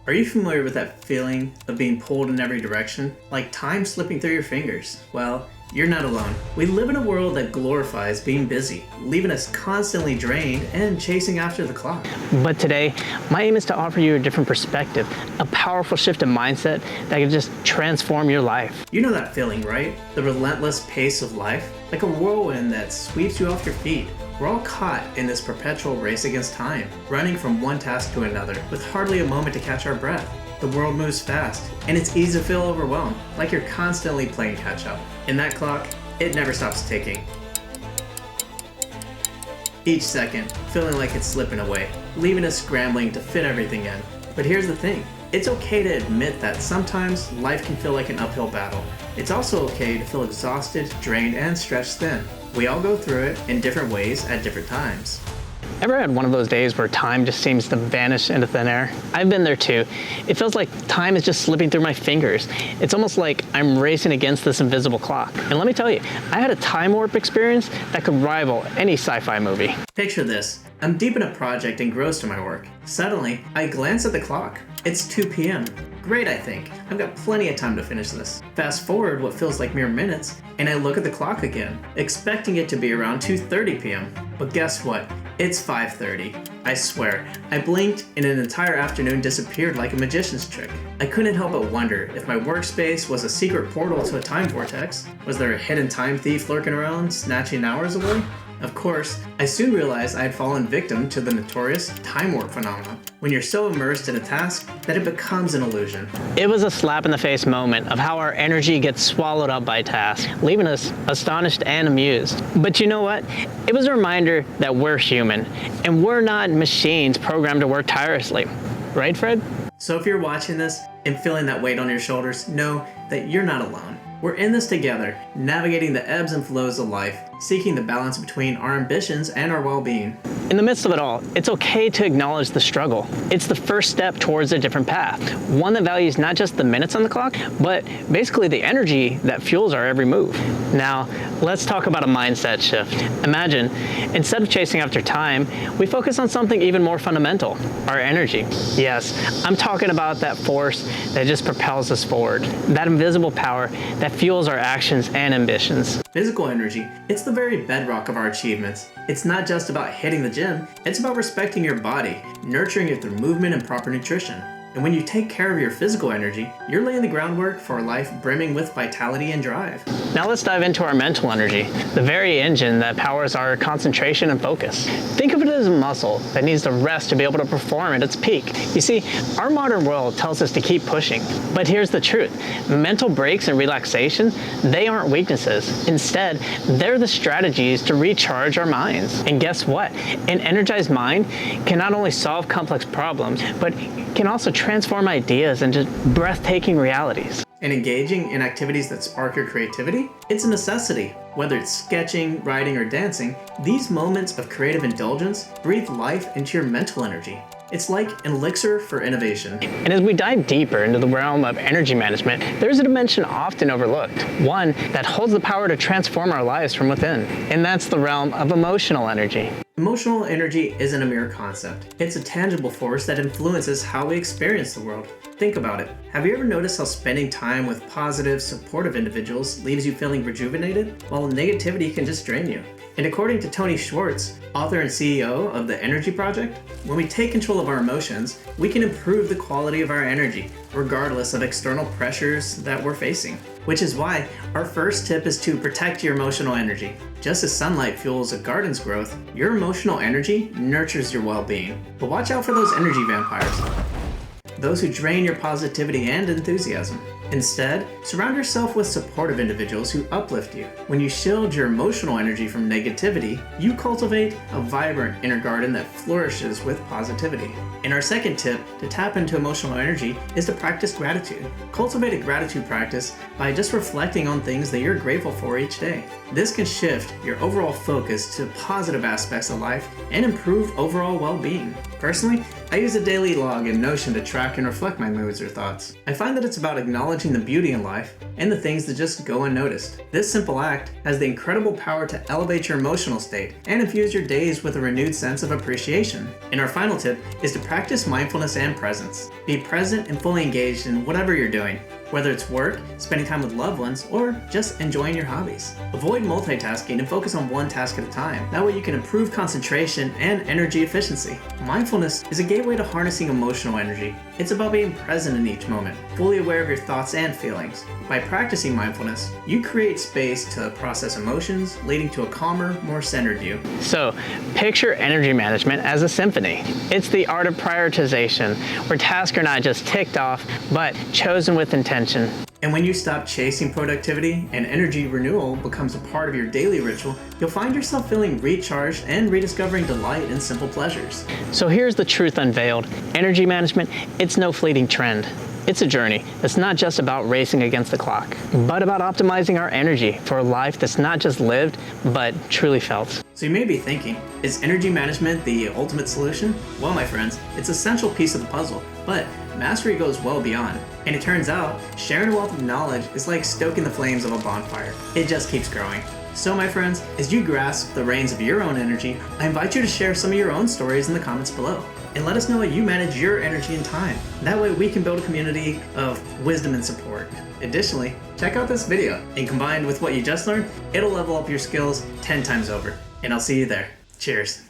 Are you familiar with that feeling of being pulled in every direction? Like time slipping through your fingers? Well, you're not alone. We live in a world that glorifies being busy, leaving us constantly drained and chasing after the clock. But today, my aim is to offer you a different perspective, a powerful shift in mindset that can just transform your life. You know that feeling, right? The relentless pace of life? Like a whirlwind that sweeps you off your feet. We're all caught in this perpetual race against time, running from one task to another with hardly a moment to catch our breath. The world moves fast, and it's easy to feel overwhelmed, like you're constantly playing catch up. And that clock, it never stops ticking. Each second, feeling like it's slipping away, leaving us scrambling to fit everything in. But here's the thing, it's okay to admit that sometimes life can feel like an uphill battle. It's also okay to feel exhausted, drained, and stretched thin. We all go through it in different ways at different times. Ever had one of those days where time just seems to vanish into thin air? I've been there too. It feels like time is just slipping through my fingers. It's almost like I'm racing against this invisible clock. And let me tell you, I had a time warp experience that could rival any sci-fi movie. Picture this. I'm deep in a project engrossed in my work. Suddenly, I glance at the clock. It's 2 p.m. Great, I think. I've got plenty of time to finish this. Fast forward what feels like mere minutes, and I look at the clock again, expecting it to be around 2:30 p.m. But guess what? It's 5:30. I swear, I blinked and an entire afternoon disappeared like a magician's trick. I couldn't help but wonder if my workspace was a secret portal to a time vortex. Was there a hidden time thief lurking around, snatching hours away? Of course, I soon realized I had fallen victim to the notorious time warp phenomenon, when you're so immersed in a task that it becomes an illusion. It was a slap in the face moment of how our energy gets swallowed up by tasks, leaving us astonished and amused. But you know what? It was a reminder that we're human, and we're not machines programmed to work tirelessly. Right, Fred? So if you're watching this and feeling that weight on your shoulders, know that you're not alone. We're in this together, navigating the ebbs and flows of life, seeking the balance between our ambitions and our well-being. In the midst of it all, it's okay to acknowledge the struggle. It's the first step towards a different path, one that values not just the minutes on the clock, but basically the energy that fuels our every move. Now, let's talk about a mindset shift. Imagine, instead of chasing after time, we focus on something even more fundamental, our energy. Yes, I'm talking about that force that just propels us forward, that invisible power that fuels our actions and ambitions. Physical energy, it's the very bedrock of our achievements. It's not just about hitting the gym, it's about respecting your body, nurturing it through movement and proper nutrition. And when you take care of your physical energy, you're laying the groundwork for a life brimming with vitality and drive. Now let's dive into our mental energy, the very engine that powers our concentration and focus. Think of it as a muscle that needs to rest to be able to perform at its peak. You see, our modern world tells us to keep pushing, but here's the truth. Mental breaks and relaxation, they aren't weaknesses. Instead, they're the strategies to recharge our minds. And guess what? An energized mind can not only solve complex problems, but can also transform ideas into breathtaking realities. And engaging in activities that spark your creativity? It's a necessity. Whether it's sketching, writing, or dancing, these moments of creative indulgence breathe life into your mental energy. It's like an elixir for innovation. And as we dive deeper into the realm of energy management, there's a dimension often overlooked, one that holds the power to transform our lives from within, and that's the realm of emotional energy. Emotional energy isn't a mere concept. It's a tangible force that influences how we experience the world. Think about it. Have you ever noticed how spending time with positive, supportive individuals leaves you feeling rejuvenated, while negativity can just drain you? And according to Tony Schwartz, author and CEO of the Energy Project, when we take control of our emotions, we can improve the quality of our energy, regardless of external pressures that we're facing. Which is why our first tip is to protect your emotional energy. Just as sunlight fuels a garden's growth, your emotional energy nurtures your well-being. But watch out for those energy vampires, those who drain your positivity and enthusiasm. Instead, surround yourself with supportive individuals who uplift you. When you shield your emotional energy from negativity, you cultivate a vibrant inner garden that flourishes with positivity. And our second tip to tap into emotional energy is to practice gratitude. Cultivate a gratitude practice by just reflecting on things that you're grateful for each day. This can shift your overall focus to positive aspects of life and improve overall well-being. Personally, I use a daily log in Notion to track and reflect my moods or thoughts. I find that it's about acknowledging acknowledging the beauty in life and the things that just go unnoticed. This simple act has the incredible power to elevate your emotional state and infuse your days with a renewed sense of appreciation. And our final tip is to practice mindfulness and presence. Be present and fully engaged in whatever you're doing, whether it's work, spending time with loved ones, or just enjoying your hobbies. Avoid multitasking and focus on one task at a time. That way you can improve concentration and energy efficiency. Mindfulness is a gateway to harnessing emotional energy. It's about being present in each moment, fully aware of your thoughts and feelings. By practicing mindfulness, you create space to process emotions, leading to a calmer, more centered you. So, picture energy management as a symphony. It's the art of prioritization, where tasks are not just ticked off, but chosen with intention. And when you stop chasing productivity and energy renewal becomes a part of your daily ritual, you'll find yourself feeling recharged and rediscovering delight in simple pleasures. So here's the truth unveiled. Energy management, it's no fleeting trend. It's a journey. It's not just about racing against the clock, but about optimizing our energy for a life that's not just lived, but truly felt. So you may be thinking, is energy management the ultimate solution? Well, my friends, it's an essential piece of the puzzle, but mastery goes well beyond. And it turns out, sharing a wealth of knowledge is like stoking the flames of a bonfire. It just keeps growing. So my friends, as you grasp the reins of your own energy, I invite you to share some of your own stories in the comments below. And let us know how you manage your energy and time. That way we can build a community of wisdom and support. Additionally, check out this video, and combined with what you just learned, it'll level up your skills 10 times over. And I'll see you there. Cheers.